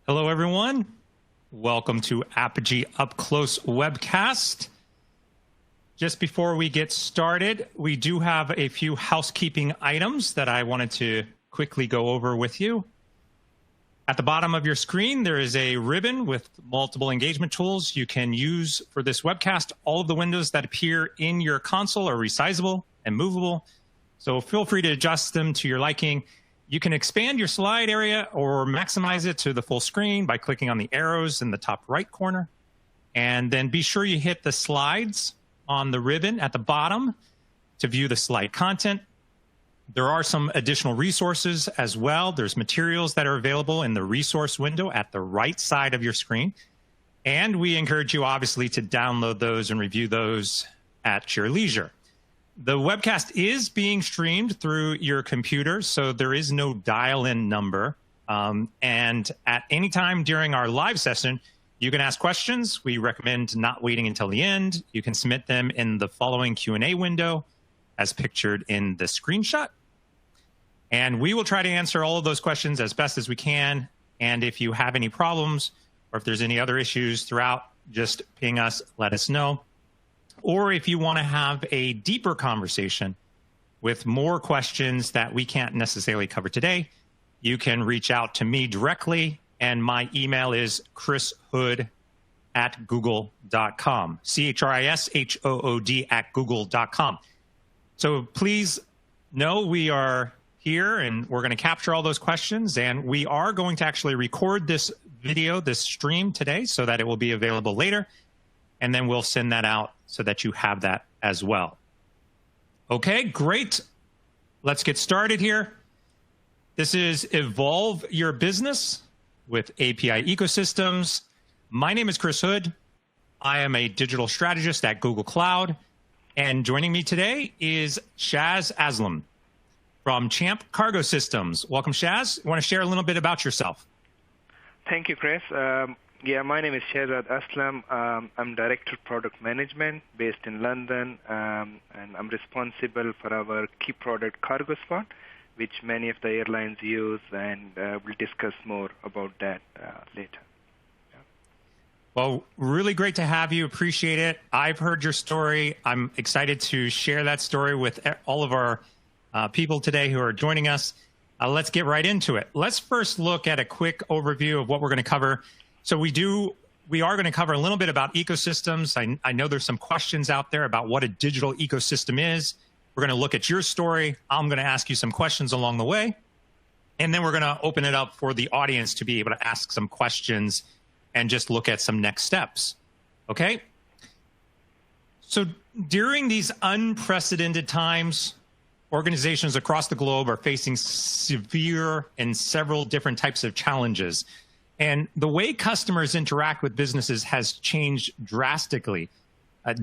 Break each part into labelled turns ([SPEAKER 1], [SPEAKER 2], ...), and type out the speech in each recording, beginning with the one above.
[SPEAKER 1] Hello, everyone. Welcome to Apogee Up Close webcast. Just before we get started, we do have a few housekeeping items that I wanted to quickly go over with you. At the bottom of your screen, there is a ribbon with multiple engagement tools you can use for this webcast. All of the windows that appear in your console are resizable and movable, so feel free to adjust them to your liking. You can expand your slide area or maximize it to the full screen by clicking on the arrows in the top right corner. And then be sure you hit the slides on the ribbon at the bottom to view the slide content. There are some additional resources as well. There's materials that are available in the resource window at the right side of your screen. And we encourage you, obviously, to download those and review those at your leisure. The webcast is being streamed through your computer, so there is no dial-in number. And at any time during our live session, you can ask questions. We recommend not waiting until the end. You can submit them in the following Q&A window as pictured in the screenshot. And we will try to answer all of those questions as best as we can. And if you have any problems or if there's any other issues throughout, just ping us, let us know. Or if you want to have a deeper conversation with more questions that we can't necessarily cover today, you can reach out to me directly. And my email is chrishood@google.com, CHRISHOOD@google.com. So please know we are here and we're going to capture all those questions. And we are going to actually record this video, this stream today, so that it will be available later. And then we'll send that out so that you have that as well. Okay, great. Let's get started here. This is Evolve Your Business with API Ecosystems. My name is Chris Hood. I am a digital strategist at Google Cloud. And joining me today is Shaz Aslam from Champ Cargosystems. Welcome, Shaz. You want to share a little bit about yourself?
[SPEAKER 2] Thank you, Chris. Yeah, my name is Shahzad Aslam. I'm Director of Product Management based in London, and I'm responsible for our key product CargoSpot, which many of the airlines use, and we'll discuss more about that later. Yeah.
[SPEAKER 1] Well, really great to have you. Appreciate it. I've heard your story. I'm excited to share that story with all of our people today who are joining us. Let's get right into it. Let's first look at a quick overview of what we're going to cover. So we are going to cover a little bit about ecosystems. I know there's some questions out there about what a digital ecosystem is. We're going to look at your story. I'm going to ask you some questions along the way. And then we're going to open it up for the audience to be able to ask some questions and just look at some next steps. Okay? So during these unprecedented times, organizations across the globe are facing severe and several different types of challenges. And the way customers interact with businesses has changed drastically.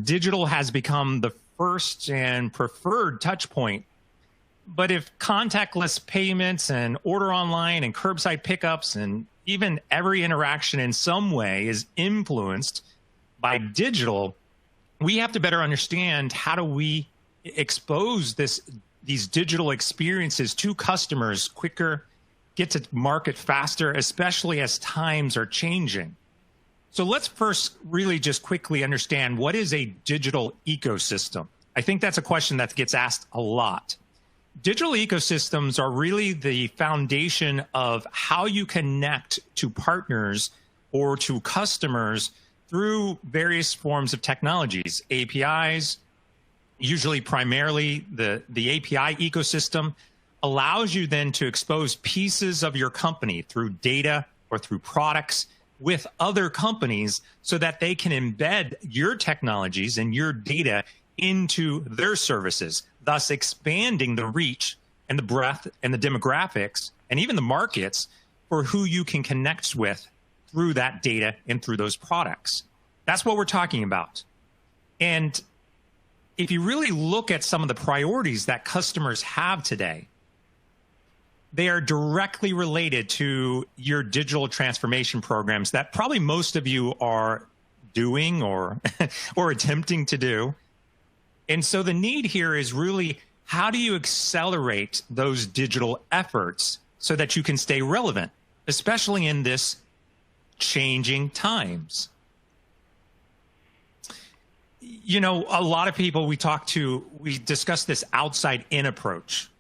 [SPEAKER 1] Digital has become the first and preferred touch point. But if contactless payments and order online and curbside pickups and even every interaction in some way is influenced by digital, we have to better understand how do we expose these digital experiences to customers quicker, get to market faster, especially as times are changing. So let's first really just quickly understand, what is a digital ecosystem? I think that's a question that gets asked a lot. Digital ecosystems are really the foundation of how you connect to partners or to customers through various forms of technologies, APIs, usually primarily the API ecosystem allows you then to expose pieces of your company through data or through products with other companies so that they can embed your technologies and your data into their services, thus expanding the reach and the breadth and the demographics and even the markets for who you can connect with through that data and through those products. That's what we're talking about. And if you really look at some of the priorities that customers have today, they are directly related to your digital transformation programs that probably most of you are doing or attempting to do. And so the need here is really, how do you accelerate those digital efforts so that you can stay relevant, especially in this changing times. You know, a lot of people we talk to, we discuss this outside-in approach,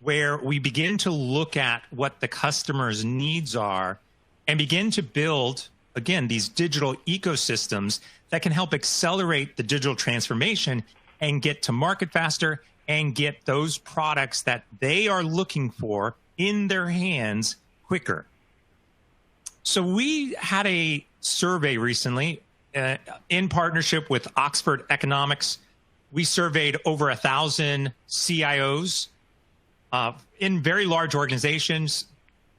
[SPEAKER 1] where we begin to look at what the customer's needs are and begin to build, again, these digital ecosystems that can help accelerate the digital transformation and get to market faster and get those products that they are looking for in their hands quicker. So we had a survey recently in partnership with Oxford Economics. We surveyed over 1,000 CIOs in very large organizations,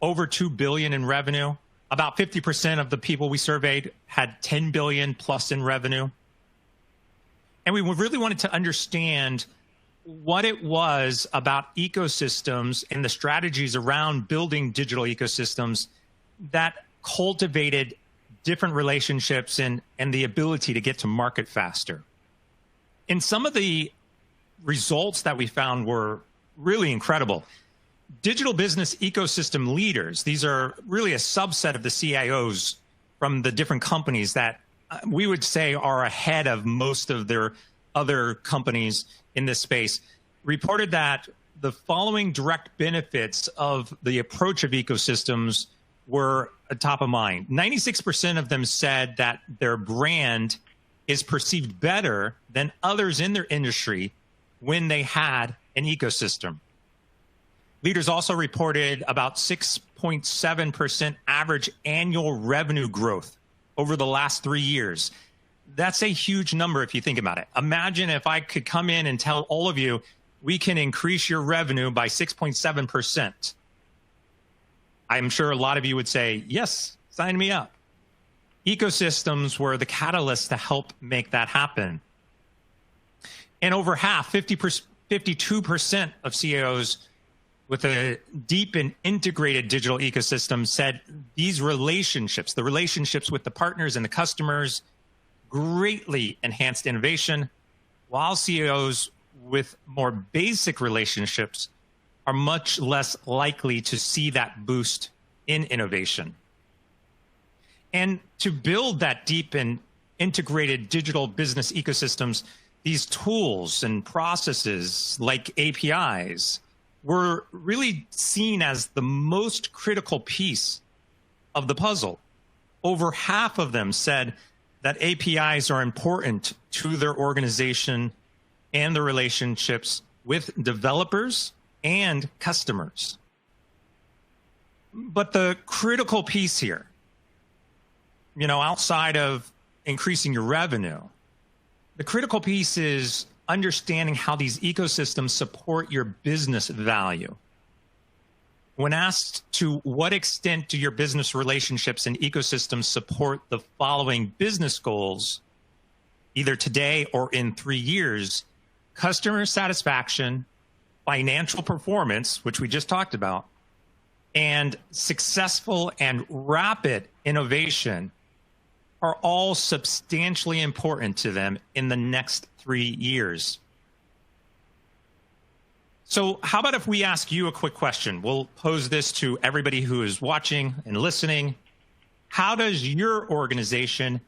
[SPEAKER 1] over $2 billion in revenue. About 50% of the people we surveyed had 10 billion plus in revenue. And we really wanted to understand what it was about ecosystems and the strategies around building digital ecosystems that cultivated different relationships and the ability to get to market faster. And some of the results that we found were really incredible. Digital business ecosystem leaders, these are really a subset of the CIOs from the different companies that we would say are ahead of most of their other companies in this space, reported that the following direct benefits of the approach of ecosystems were top of mind. 96% of them said that their brand is perceived better than others in their industry when they had an ecosystem. Leaders also reported about 6.7% average annual revenue growth over the last 3 years. That's a huge number if you think about it. Imagine if I could come in and tell all of you, we can increase your revenue by 6.7%. I'm sure a lot of you would say, yes, sign me up. Ecosystems were the catalyst to help make that happen. And over half, 52% of CEOs with a deep and integrated digital ecosystem said these relationships, the relationships with the partners and the customers, greatly enhanced innovation, while CEOs with more basic relationships are much less likely to see that boost in innovation. And to build that deep and integrated digital business ecosystems, these tools and processes like APIs were really seen as the most critical piece of the puzzle. Over half of them said that APIs are important to their organization and the relationships with developers and customers. But the critical piece here, you know, outside of increasing your revenue, the critical piece is understanding how these ecosystems support your business value. When asked to what extent do your business relationships and ecosystems support the following business goals, either today or in 3 years, customer satisfaction, financial performance, which we just talked about, and successful and rapid innovation are all substantially important to them in the next 3 years. So how about if we ask you a quick question? We'll pose this to everybody who is watching and listening. How does your organization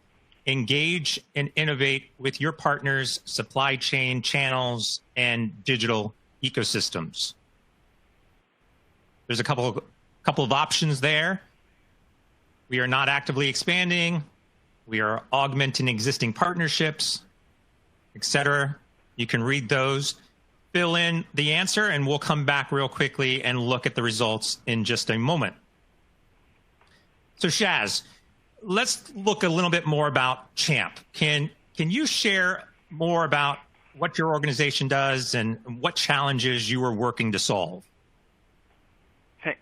[SPEAKER 1] engage and innovate with your partners, supply chain channels, and digital ecosystems? There's a couple of options there. We are not actively expanding. We are augmenting existing partnerships, etc. You can read those, fill in the answer, and we'll come back real quickly and look at the results in just a moment. So Shaz, let's look a little bit more about Champ. Can you share more about what your organization does and what challenges you are working to solve?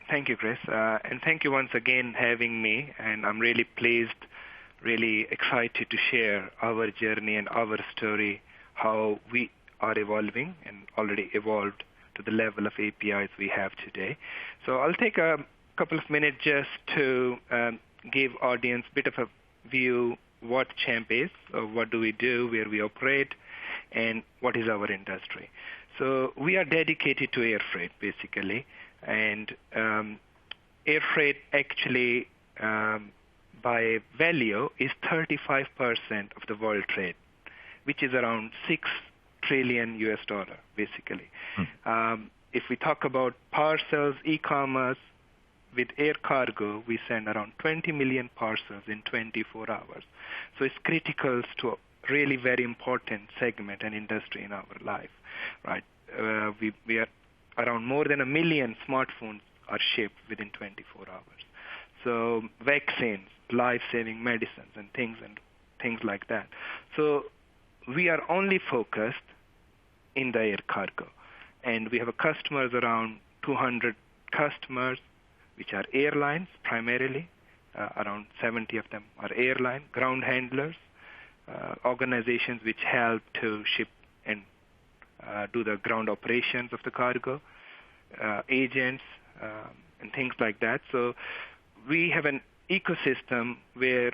[SPEAKER 2] Thank you, Chris. And thank you once again having me. And I'm really pleased, really excited to share our journey and our story, how we are evolving and already evolved to the level of APIs we have today. So I'll take a couple of minutes just to give audience a bit of a view what Champ is, what do we do, where we operate, and what is our industry. So we are dedicated to air freight, basically. And air freight actually by value is 35% of the world trade, which is around $6 trillion US dollar, basically. If we talk about parcels, e-commerce, with air cargo, we send around 20 million parcels in 24 hours. So it's critical to a really very important segment and industry in our life, right? We are around more than 1 million smartphones are shipped within 24 hours. So vaccines, life-saving medicines, and things like that. So we are only focused in the air cargo, and we have customers around 200 customers, which are airlines primarily. Around 70 of them are airline, ground handlers, organizations which help to ship and do the ground operations of the cargo, agents, and things like that. So we have an ecosystem where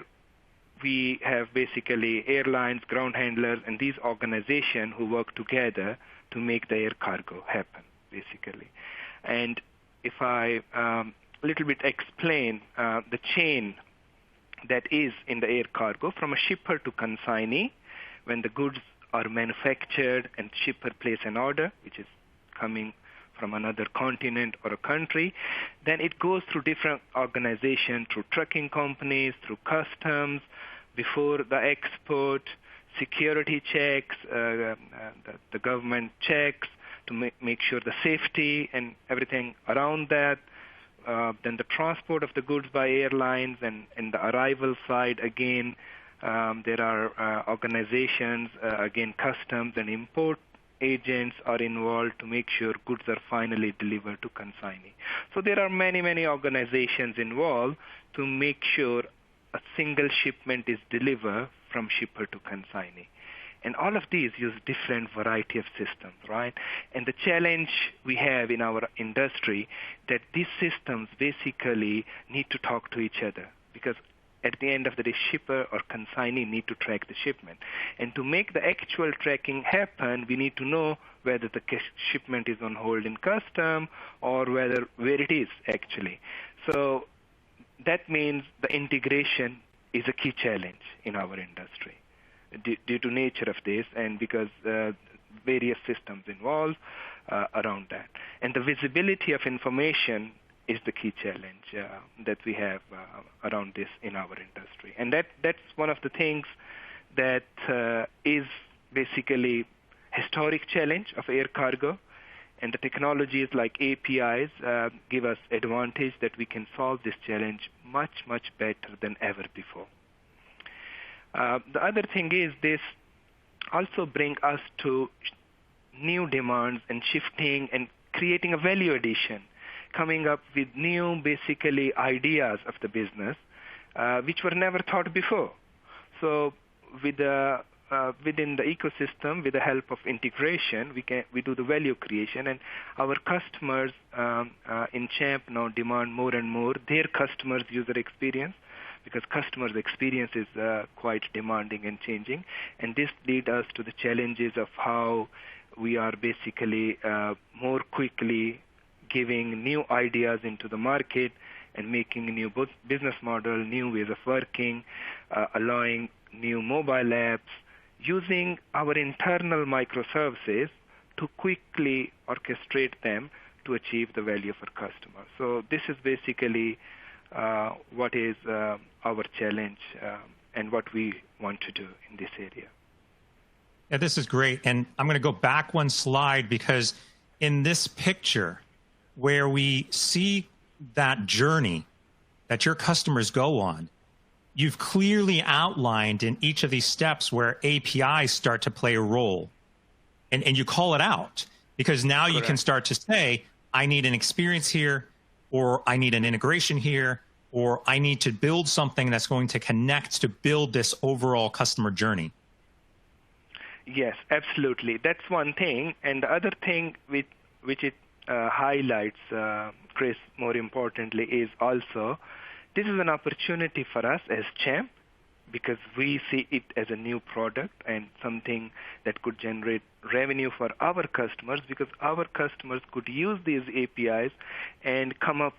[SPEAKER 2] we have basically airlines, ground handlers, and these organizations who work together to make the air cargo happen, basically. And if I little bit explain the chain that is in the air cargo from a shipper to consignee, when the goods are manufactured and shipper place an order, which is coming from another continent or a country, then it goes through different organizations, through trucking companies, through customs, before the export, security checks, the government checks to make sure the safety and everything around that. Then the transport of the goods by airlines, and the arrival side, again, there are organizations, again, customs and import agents are involved to make sure goods are finally delivered to consignee. So there are many, many organizations involved to make sure a single shipment is delivered from shipper to consignee. And all of these use different variety of systems, right? And the challenge we have in our industry that these systems basically need to talk to each other, because at the end of the day, shipper or consignee need to track the shipment. And to make the actual tracking happen, we need to know whether the shipment is on hold in custom or where it is actually. So that means the integration is a key challenge in our industry due to nature of this, and because various systems involved around that. And the visibility of information is the key challenge that we have around this in our industry. And that's one of the things that is basically historic challenge of air cargo. And the technologies like APIs give us advantage that we can solve this challenge much, much better than ever before. The other thing is this also bring us to new demands and shifting and creating a value addition, coming up with new basically ideas of the business which were never thought before. So with within the ecosystem, with the help of integration, we do the value creation, and our customers in Champ now demand more and more their customers' user experience, because customers' experience is quite demanding and changing. And this leads us to the challenges of how we are basically more quickly giving new ideas into the market and making new business model, new ways of working, allowing new mobile apps, using our internal microservices to quickly orchestrate them to achieve the value for customers. So this is basically what is our challenge and what we want to do in this area.
[SPEAKER 1] Yeah, this is great. And I'm going to go back one slide, because in this picture where we see that journey that your customers go on, you've clearly outlined in each of these steps where APIs start to play a role. And you call it out, because now you can start to say, I need an experience here, or I need an integration here, or I need to build something that's going to connect to build this overall customer journey.
[SPEAKER 2] Yes, absolutely. That's one thing. And the other thing which it highlights, Chris, more importantly, is also this is an opportunity for us as Champ, because we see it as a new product and something that could generate revenue for our customers, because our customers could use these APIs and come up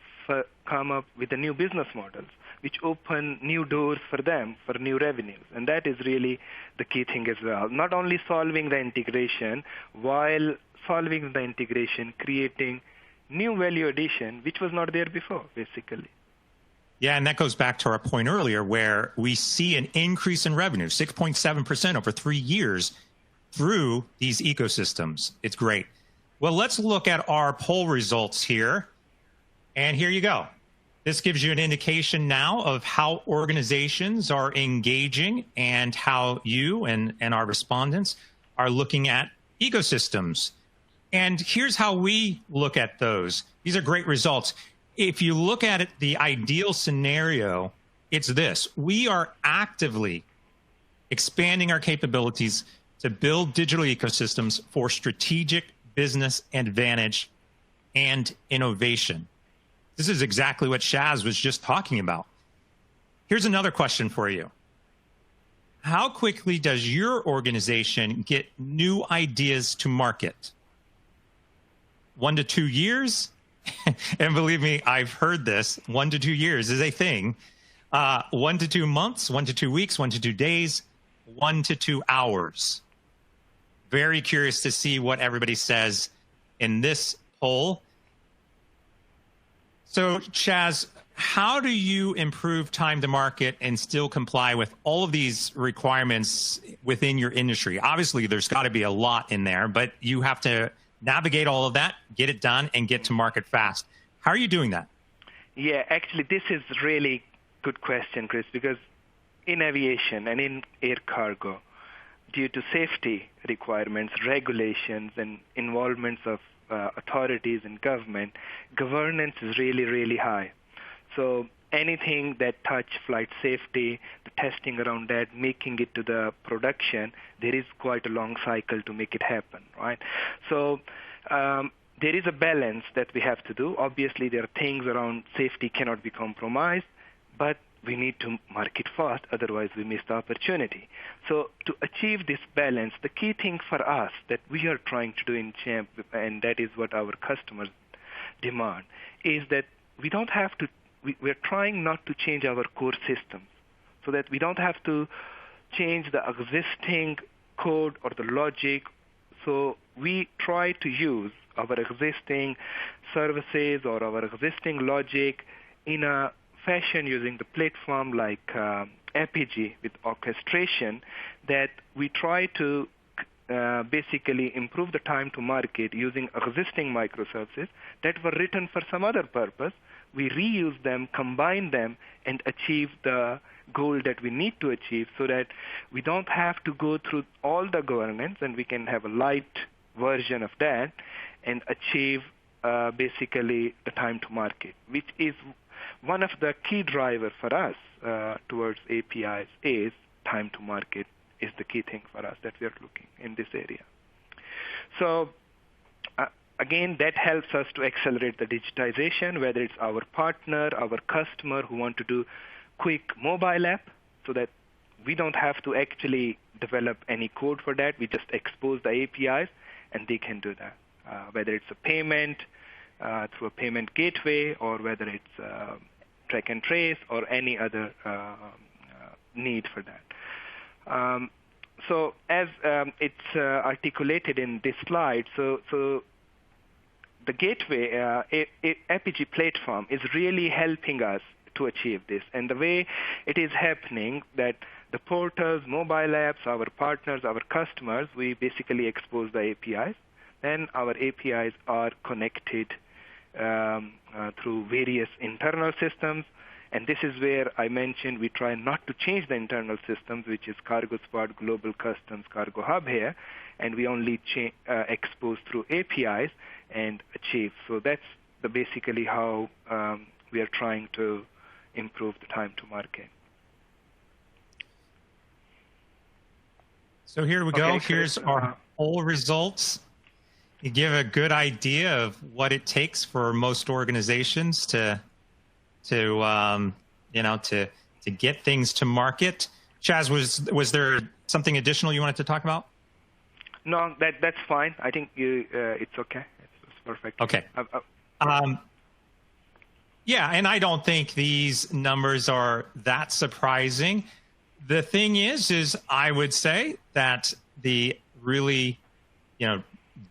[SPEAKER 2] with the new business models, which open new doors for them for new revenues. And that is really the key thing as well. Not only solving the integration, while solving the integration, creating new value addition, which was not there before, basically.
[SPEAKER 1] Yeah, and that goes back to our point earlier where we see an increase in revenue, 6.7% over 3 years through these ecosystems. It's great. Well, let's look at our poll results here. And here you go. This gives you an indication now of how organizations are engaging and how you and our respondents are looking at ecosystems. And here's how we look at those. These are great results. If you look at it, the ideal scenario, it's this. We are actively expanding our capabilities to build digital ecosystems for strategic business advantage and innovation. This is exactly what Shaz was just talking about. Here's another question for you. How quickly does your organization get new ideas to market? 1 to 2 years? And believe me, I've heard this. 1 to 2 years is a thing. 1 to 2 months, 1 to 2 weeks, 1 to 2 days, 1 to 2 hours. Very curious to see what everybody says in this poll. So, Chaz, how do you improve time to market and still comply with all of these requirements within your industry? Obviously, there's got to be a lot in there, but you have to navigate all of that, get it done, and get to market fast. How are you doing that?
[SPEAKER 2] Yeah, actually, this is really good question, Chris, because in aviation and in air cargo, due to safety requirements, regulations, and involvements of authorities and government, governance is really, really high. So anything that touch flight safety, the testing around that, making it to the production, there is quite a long cycle to make it happen, right? So there is a balance that we have to do. Obviously, there are things around safety cannot be compromised, but we need to market fast, otherwise we miss the opportunity. So to achieve this balance, the key thing for us that we are trying to do in Champ, and that is what our customers demand, is that we don't have to, we're trying not to change our core systems so that we don't have to change the existing code or the logic. So we try to use our existing services or our existing logic in a fashion using the platform like APG with orchestration, that we try to basically improve the time to market using existing microservices that were written for some other purpose. We reuse them, combine them, and achieve the goal that we need to achieve so that we don't have to go through all the governance, and we can have a light version of that and achieve basically the time to market, which is one of the key drivers for us towards APIs is time to market is the key thing for us that we are looking in this area. So again, that helps us to accelerate the digitization, whether it's our partner, our customer who want to do quick mobile app so that we don't have to actually develop any code for that. We just expose the APIs and they can do that, whether it's a payment, through a payment gateway, or whether it's track and trace or any other need for that. So as it's articulated in this slide, so the gateway APG platform is really helping us to achieve this. And the way it is happening, that the portals, mobile apps, our partners, our customers, we basically expose the APIs. Then our APIs are connected through various internal systems. And this is where I mentioned we try not to change the internal systems, which is CargoSpot, Global Customs, Cargo Hub here, and we only expose through APIs and achieve. So that's basically how we are trying to improve the time to market.
[SPEAKER 1] So here we go.
[SPEAKER 2] Okay,
[SPEAKER 1] Here's our poll results. You give a good idea of what it takes for most organizations to get things to market. Chaz, was there something additional you wanted to talk about?
[SPEAKER 2] No, that's fine. I think it's okay. It's perfect.
[SPEAKER 1] Okay. Yeah, and I don't think these numbers are that surprising. The thing is I would say that the really,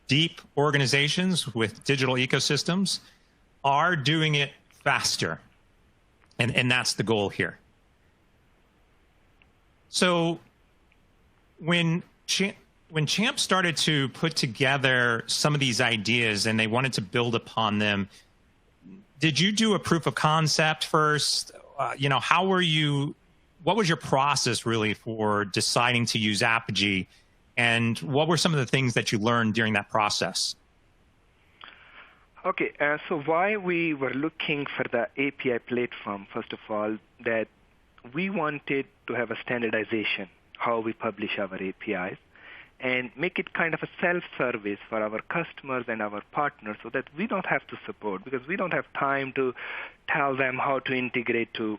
[SPEAKER 1] deep organizations with digital ecosystems are doing it faster. And that's the goal here. So when Champ started to put together some of these ideas and they wanted to build upon them, did you do a proof of concept first? What was your process really for deciding to use Apogee? And what were some of the things that you learned during that process?
[SPEAKER 2] Okay, so why we were looking for the API platform, first of all, that we wanted to have a standardization, how we publish our APIs, and make it kind of a self-service for our customers and our partners so that we don't have to support, because we don't have time to tell them how to integrate to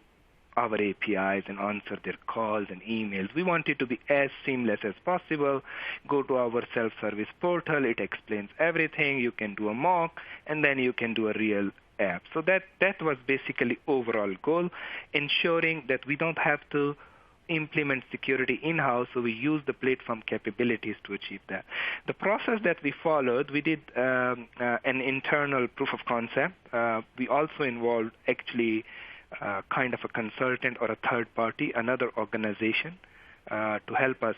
[SPEAKER 2] our APIs and answer their calls and emails. We want it to be as seamless as possible. Go to our self-service portal. It explains everything. You can do a mock, and then you can do a real app. So that was basically overall goal, ensuring that we don't have to implement security in-house, so we use the platform capabilities to achieve that. The process that we followed, we did an internal proof of concept. We also involved actually kind of a consultant or a third party, another organization, to help us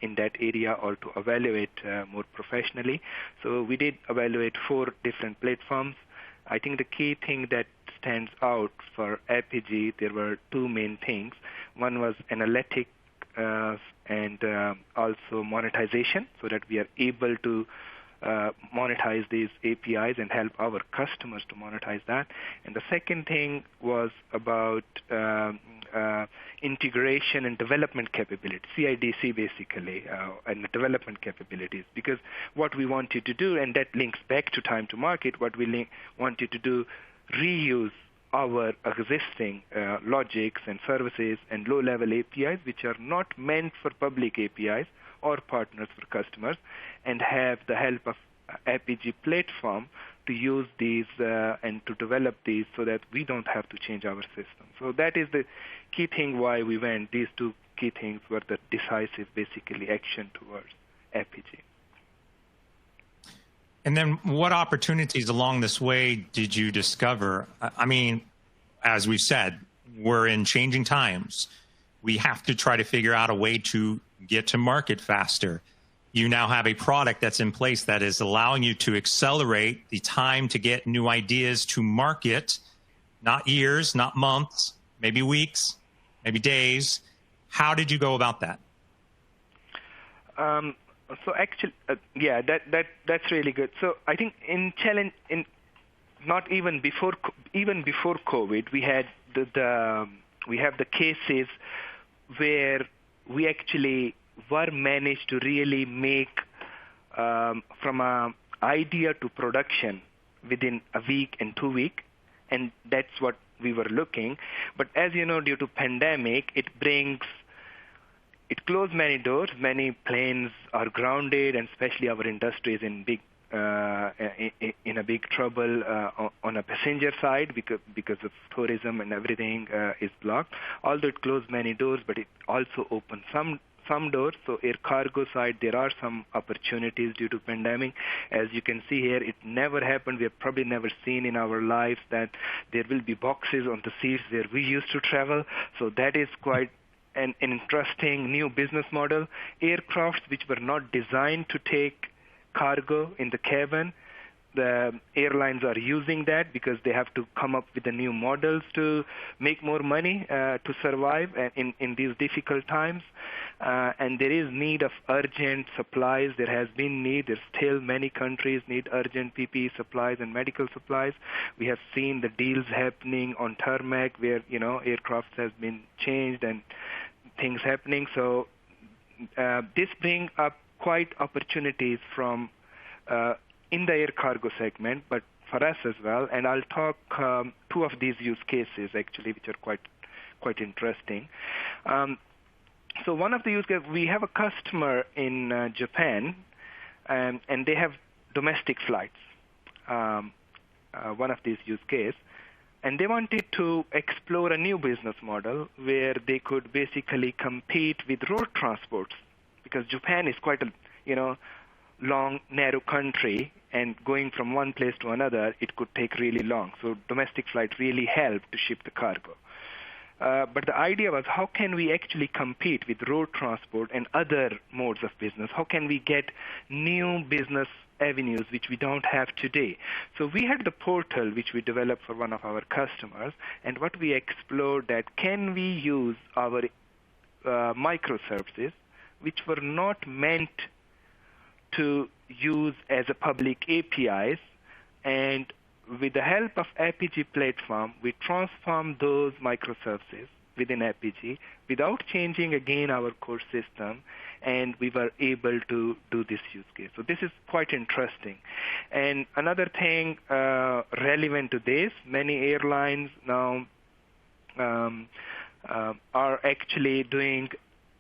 [SPEAKER 2] in that area or to evaluate more professionally. So we did evaluate 4 different platforms. I think the key thing that stands out for Apogee, there were 2 main things. One was analytic and also monetization, so that we are able to monetize these APIs and help our customers to monetize that. And the second thing was about integration and development capability, CI/CD basically, and development capabilities. Because what we wanted to do, and that links back to time to market, what we wanted to do, reuse our existing logics and services and low-level APIs, which are not meant for public APIs or partners for customers, and have the help of Apogee platform to use these and to develop these so that we don't have to change our system. So that is the key thing why we went. These 2 key things were the decisive, basically, action towards Apogee.
[SPEAKER 1] And then what opportunities along this way did you discover? I mean, as we said, we're in changing times. We have to try to figure out a way to get to market faster. You now have a product that's in place that is allowing you to accelerate the time to get new ideas to market, not years, not months, maybe weeks, maybe days. How did you go about that?
[SPEAKER 2] So actually, that's really good. So I think not even before COVID, we had we have the cases where we actually were managed to really make from an idea to production within a week and 2 weeks, and that's what we were looking. But as you know, due to pandemic, it closed many doors. Many planes are grounded, and especially our industry is in a big trouble on a passenger side because of tourism and everything is blocked. Although it closed many doors, but it also opened some doors. So air cargo side, there are some opportunities due to pandemic. As you can see here, it never happened. We have probably never seen in our lives that there will be boxes on the seats where we used to travel. So that is quite an interesting new business model. Aircrafts which were not designed to take cargo in the cabin, the airlines are using that because they have to come up with the new models to make more money to survive in these difficult times. And there is need of urgent supplies. There has been need. There's still many countries need urgent PPE supplies and medical supplies. We have seen the deals happening on tarmac where, aircraft has been changed and things happening. So this brings up quite opportunities from in the air cargo segment, but for us as well. And I'll talk 2 of these use cases actually, which are quite interesting. So one of the use cases, we have a customer in Japan, and they have domestic flights. One of these use cases, And they wanted to explore a new business model where they could basically compete with road transports, because Japan is quite a long, narrow country, and going from one place to another, it could take really long. So domestic flight really helped to ship the cargo. But the idea was, how can we actually compete with road transport and other modes of business? How can we get new business avenues which we don't have today? So we had the portal which we developed for one of our customers, and what we explored that, can we use our microservices which were not meant to use as a public APIs, and with the help of APG platform, we transform those microservices within APG without changing again our core system, and we were able to do this use case. So this is quite interesting. And another thing relevant to this, many airlines now are actually doing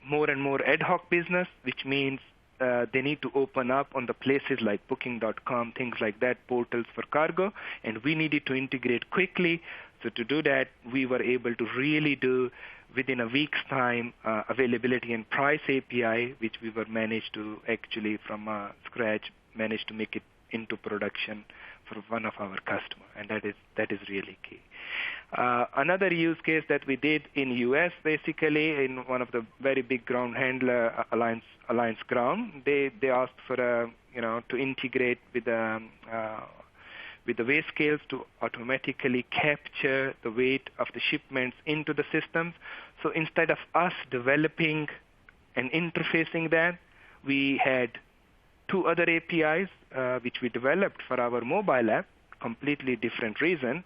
[SPEAKER 2] more and more ad hoc business, which means they need to open up on the places like booking.com, things like that, portals for cargo, and we needed to integrate quickly. So to do that, we were able to really do, within a week's time, availability and price API, which we were managed to actually from scratch, managed to make it into production for one of our customers, and that is really key. Another use case that we did in U.S., basically in one of the very big ground handler Alliance Ground, they asked for to integrate with the weigh scales to automatically capture the weight of the shipments into the systems. So instead of us developing and interfacing that, we had two other APIs which we developed for our mobile app, completely different reason.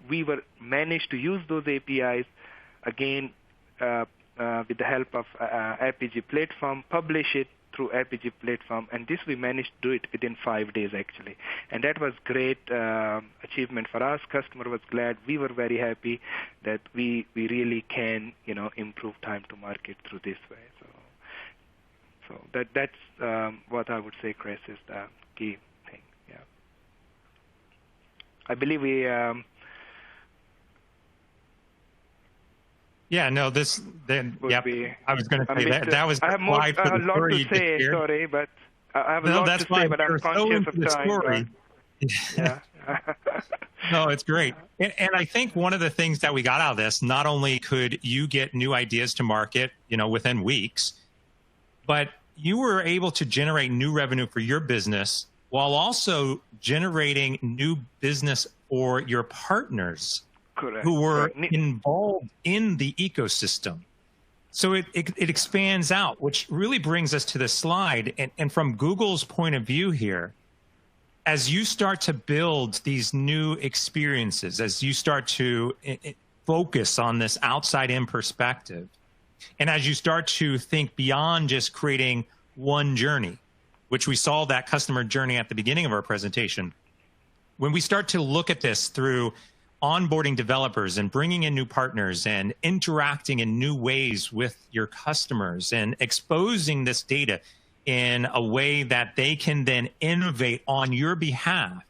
[SPEAKER 2] We were managed to use those APIs again with the help of APG platform, publish it through APG platform, and this we managed to do it within 5 days actually. And that was great achievement for us. Customer was glad. We were very happy that we really can improve time to market through this way. So that's what I would say, Chris, is the key thing. Yeah, I believe we.
[SPEAKER 1] Yeah, no, this then. Yep, I was going to say that was.
[SPEAKER 2] I have a lot to say. Sorry, but I have a lot to say, but I'm conscious of time.
[SPEAKER 1] Yeah. No, it's great. And I think one of the things that we got out of this, not only could you get new ideas to market, within weeks, but you were able to generate new revenue for your business while also generating new business for your partners.
[SPEAKER 2] Correct.
[SPEAKER 1] Who were involved in the ecosystem. So it expands out, which really brings us to this slide. And from Google's point of view here, as you start to build these new experiences, as you start to focus on this outside-in perspective, and as you start to think beyond just creating one journey, which we saw that customer journey at the beginning of our presentation, when we start to look at this through onboarding developers and bringing in new partners and interacting in new ways with your customers and exposing this data in a way that they can then innovate on your behalf,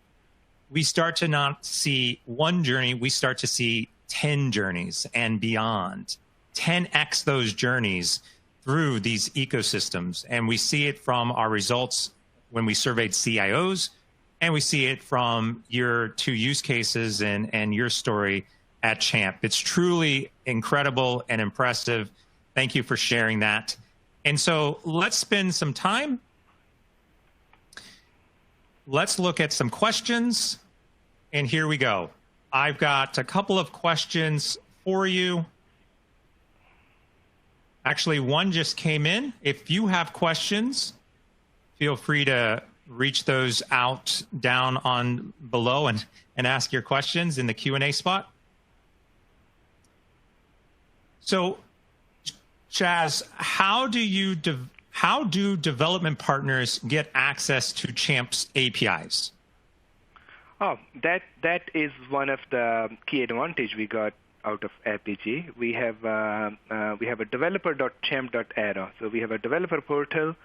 [SPEAKER 1] we start to not see one journey, we start to see 10 journeys and beyond, 10x those journeys through these ecosystems. And we see it from our results when we surveyed CIOs, and we see it from your two use cases and your story at Champ. It's truly incredible and impressive. Thank you for sharing that. And so let's spend some time. Let's look at some questions. And here we go. I've got a couple of questions for you. Actually, one just came in. If you have questions, feel free to reach those out down on below and ask your questions in the Q&A spot. So, Chaz, how do development partners get access to Champ's APIs?
[SPEAKER 2] Oh, that is one of the key advantage we got out of APG. We have a developer.champ.arrow. So we have a developer portal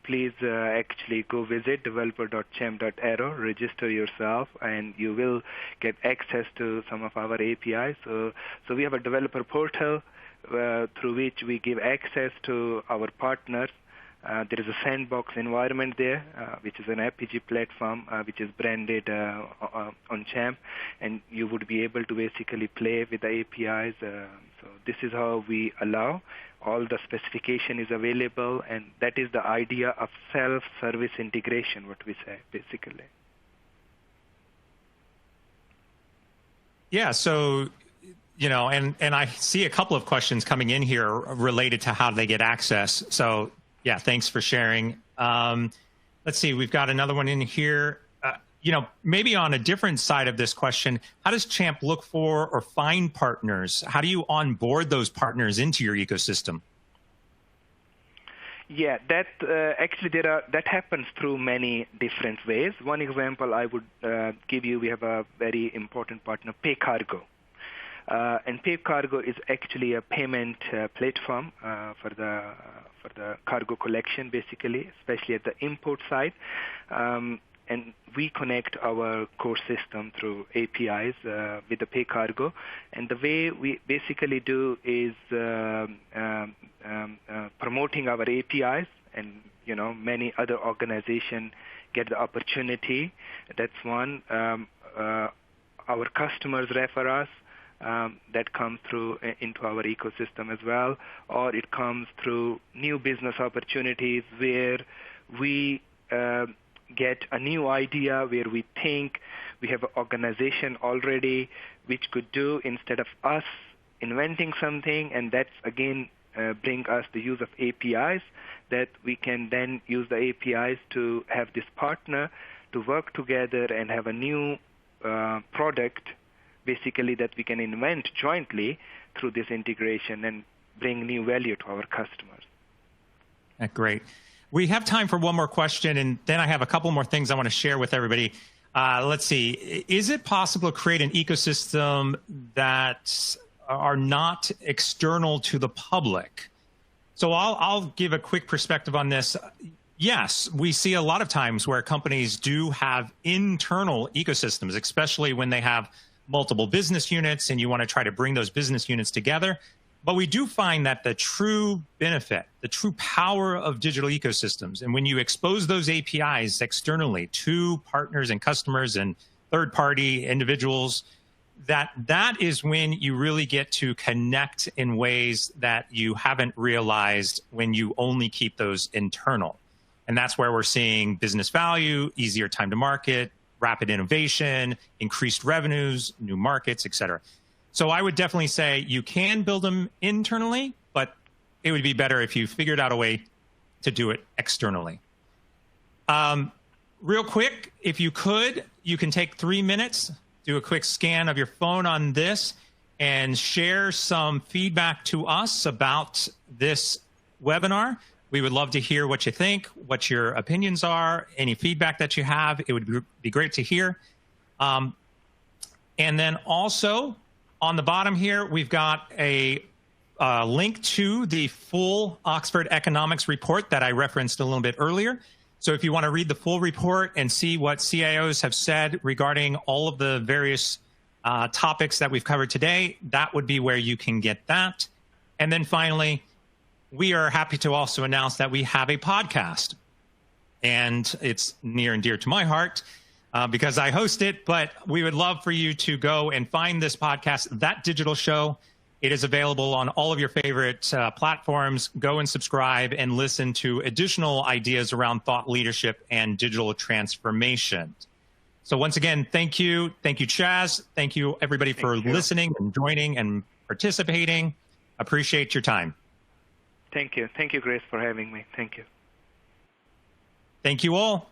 [SPEAKER 2] please actually go visit developer.champ.arrow, register yourself, and you will get access to some of our APIs. So we have a developer portal through which we give access to our partners. There is a sandbox environment there, which is an RPG platform, which is branded on Champ, and you would be able to basically play with the APIs. So this is how we allow. All the specification is available, and that is the idea of self-service integration, what we say, basically.
[SPEAKER 1] Yeah, so, and I see a couple of questions coming in here related to how they get access. So, yeah, thanks for sharing. Let's see, we've got another one in here. Maybe on a different side of this question, how does Champ look for or find partners? How do you onboard those partners into your ecosystem?
[SPEAKER 2] Yeah, that that happens through many different ways. One example I would give you, we have a very important partner, Pay Cargo. And Pay Cargo is actually a payment platform for the cargo collection, basically, especially at the import side. And we connect our core system through APIs with the Pay Cargo. And the way we basically do is promoting our APIs, and many other organizations get the opportunity. That's one. Our customers refer us. That comes through into our ecosystem as well, or it comes through new business opportunities where we get a new idea, where we think we have an organization already which could do, instead of us inventing something, and that's again bring us the use of APIs, that we can then use the APIs to have this partner to work together and have a new product, basically, that we can invent jointly through this integration and bring new value to our customers.
[SPEAKER 1] Great. We have time for one more question, and then I have a couple more things I want to share with everybody. Let's see. Is it possible to create an ecosystem that are not external to the public? So I'll give a quick perspective on this. Yes, we see a lot of times where companies do have internal ecosystems, especially when they have multiple business units and you want to try to bring those business units together. But we do find that the true benefit, the true power of digital ecosystems, and when you expose those APIs externally to partners and customers and third-party individuals, that is when you really get to connect in ways that you haven't realized when you only keep those internal. And that's where we're seeing business value, easier time to market, rapid innovation, increased revenues, new markets, et cetera. So I would definitely say you can build them internally, but it would be better if you figured out a way to do it externally. Real quick, if you could, you can take 3 minutes, do a quick scan of your phone on this, and share some feedback to us about this webinar. We would love to hear what you think, what your opinions are, any feedback that you have. It would be great to hear. And then also, on the bottom here, we've got a link to the full Oxford Economics report that I referenced a little bit earlier. So if you want to read the full report and see what CIOs have said regarding all of the various topics that we've covered today, that would be where you can get that. And then finally, we are happy to also announce that we have a podcast. And it's near and dear to my heart because I host it, but we would love for you to go and find this podcast, That Digital Show. It is available on all of your favorite platforms. Go and subscribe and listen to additional ideas around thought leadership and digital transformation. So once again, thank you. Thank you, Chaz. Thank you, everybody, for listening and joining and participating. Appreciate your time.
[SPEAKER 2] Thank you. Thank you, Grace, for having me. Thank you.
[SPEAKER 1] Thank you all.